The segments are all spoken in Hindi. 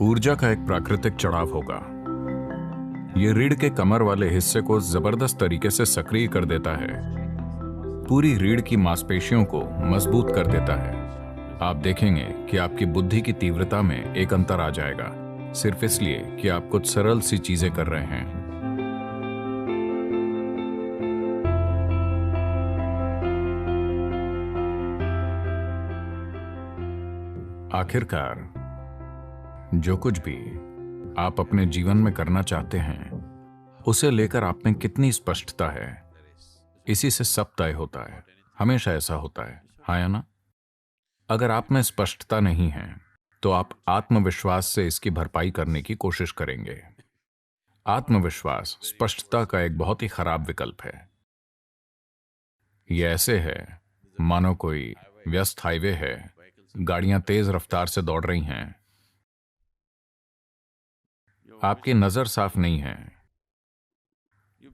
ऊर्जा का एक प्राकृतिक चढ़ाव होगा। ये रीढ़ के कमर वाले हिस्से को जबरदस्त तरीके से सक्रिय कर देता है, पूरी रीढ़ की मांसपेशियों को मजबूत कर देता है। आप देखेंगे कि आपकी बुद्धि की तीव्रता में एक अंतर आ जाएगा, सिर्फ इसलिए कि आप कुछ सरल सी चीजें कर रहे हैं। आखिरकार जो कुछ भी आप अपने जीवन में करना चाहते हैं, उसे लेकर आप में कितनी स्पष्टता है, इसी से सब तय होता है। हमेशा ऐसा होता है, हाँ या ना? अगर आप में स्पष्टता नहीं है तो आप आत्मविश्वास से इसकी भरपाई करने की कोशिश करेंगे। आत्मविश्वास स्पष्टता का एक बहुत ही खराब विकल्प है। यह ऐसे है मानो कोई व्यस्त हाईवे है, गाड़ियां तेज रफ्तार से दौड़ रही हैं, आपकी नजर साफ नहीं है,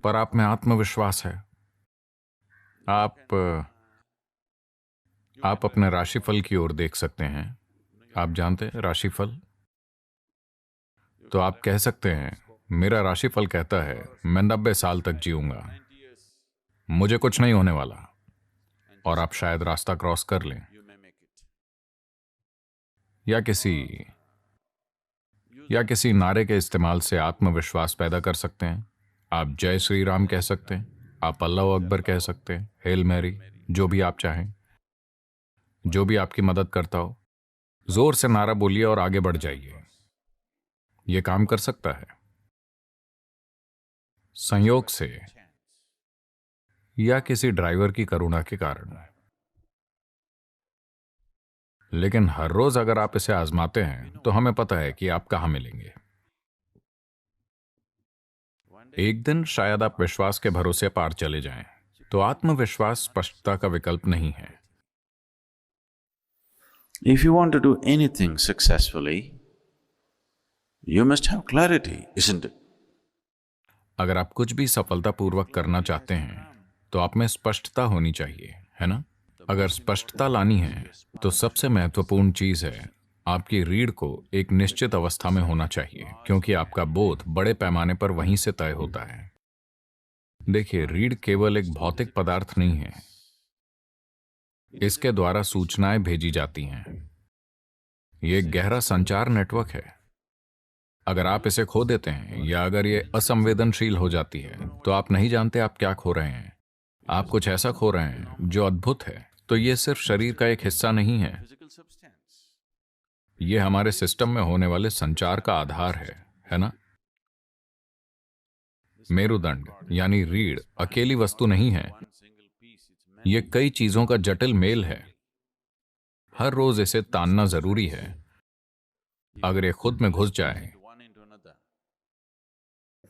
पर आप में आत्मविश्वास है। आप अपने राशिफल की ओर देख सकते हैं। आप जानते हैं राशिफल? तो आप कह सकते हैं, मेरा राशिफल कहता है मैं 90 साल तक जीऊंगा, मुझे कुछ नहीं होने वाला, और आप शायद रास्ता क्रॉस कर लें। या किसी नारे के इस्तेमाल से आत्मविश्वास पैदा कर सकते हैं। आप जय श्री राम कह सकते हैं, आप अल्लाह अकबर कह सकते हैं, हेल मैरी, जो भी आप चाहें, जो भी आपकी मदद करता हो। जोर से नारा बोलिए और आगे बढ़ जाइए। यह काम कर सकता है। संयोग से या किसी ड्राइवर की करुणा के कारण। लेकिन हर रोज अगर आप इसे आजमाते हैं तो हमें पता है कि आप कहां मिलेंगे। एक दिन शायद आप विश्वास के भरोसे पार चले जाएं। तो आत्मविश्वास स्पष्टता का विकल्प नहीं है। If you want to do anything successfully, you must have clarity, isn't it? अगर आप कुछ भी सफलतापूर्वक करना चाहते हैं तो आप में स्पष्टता होनी चाहिए, है ना? अगर स्पष्टता लानी है तो सबसे महत्वपूर्ण चीज है आपकी रीढ़ को एक निश्चित अवस्था में होना चाहिए, क्योंकि आपका बोध बड़े पैमाने पर वहीं से तय होता है। देखिए, रीढ़ केवल एक भौतिक पदार्थ नहीं है, इसके द्वारा सूचनाएं भेजी जाती हैं। यह एक गहरा संचार नेटवर्क है। अगर आप इसे खो देते हैं या अगर ये असंवेदनशील हो जाती है तो आप नहीं जानते आप क्या खो रहे हैं। आप कुछ ऐसा खो रहे हैं जो अद्भुत है। तो ये सिर्फ शरीर का एक हिस्सा नहीं है, ये हमारे सिस्टम में होने वाले संचार का आधार है ना? मेरुदंड यानी रीढ़ अकेली वस्तु नहीं है, ये कई चीजों का जटिल मेल है। हर रोज इसे तानना जरूरी है। अगर ये खुद में घुस जाए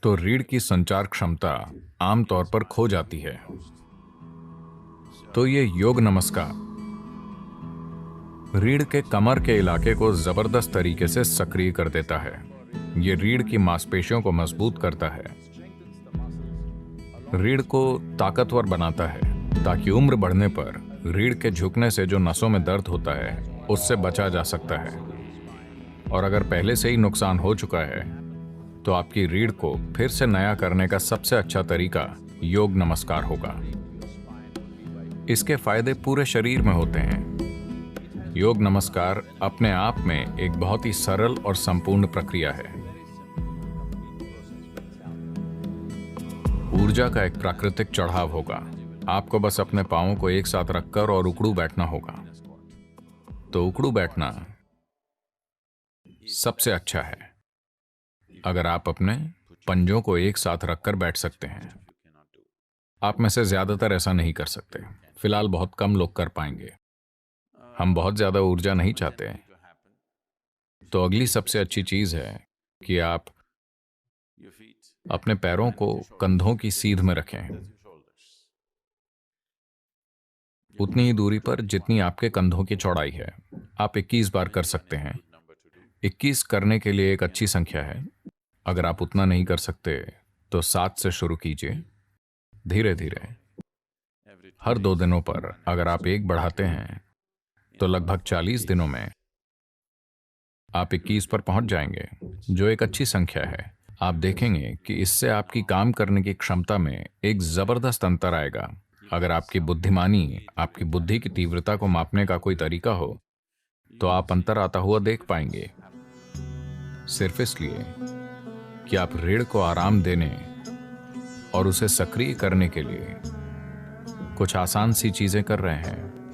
तो रीढ़ की संचार क्षमता आमतौर पर खो जाती है। तो ये योग नमस्कार रीढ़ के कमर के इलाके को जबरदस्त तरीके से सक्रिय कर देता है। ये रीढ़ की मांसपेशियों को मजबूत करता है, रीढ़ को ताकतवर बनाता है, ताकि उम्र बढ़ने पर रीढ़ के झुकने से जो नसों में दर्द होता है उससे बचा जा सकता है। और अगर पहले से ही नुकसान हो चुका है तो आपकी रीढ़ को फिर से नया करने का सबसे अच्छा तरीका योग नमस्कार होगा। इसके फायदे पूरे शरीर में होते हैं। योग नमस्कार अपने आप में एक बहुत ही सरल और संपूर्ण प्रक्रिया है। ऊर्जा का एक प्राकृतिक चढ़ाव होगा। आपको बस अपने पांवों को एक साथ रखकर और उकड़ू बैठना होगा। तो उकड़ू बैठना सबसे अच्छा है। अगर आप अपने पंजों को एक साथ रखकर बैठ सकते हैं। आप में से ज्यादातर ऐसा नहीं कर सकते। फिलहाल बहुत कम लोग कर पाएंगे। हम बहुत ज्यादा ऊर्जा नहीं चाहते। तो अगली सबसे अच्छी चीज है कि आप अपने पैरों को कंधों की सीध में रखें, उतनी ही दूरी पर जितनी आपके कंधों की चौड़ाई है। आप 21 बार कर सकते हैं। 21 करने के लिए एक अच्छी संख्या है। अगर आप उतना नहीं कर सकते तो 7 से शुरू कीजिए, धीरे धीरे। हर 2 दिनों पर अगर आप एक बढ़ाते हैं तो लगभग 40 दिनों में आप 21 पर पहुंच जाएंगे, जो एक अच्छी संख्या है। आप देखेंगे कि इससे आपकी काम करने की क्षमता में एक जबरदस्त अंतर आएगा। अगर आपकी बुद्धिमानी, आपकी बुद्धि की तीव्रता को मापने का कोई तरीका हो, तो आप अंतर आता हुआ देख पाएंगे। सिर्फ इसलिए कि आप रीढ़ को आराम देने और उसे सक्रिय करने के लिए कुछ आसान सी चीजें कर रहे हैं।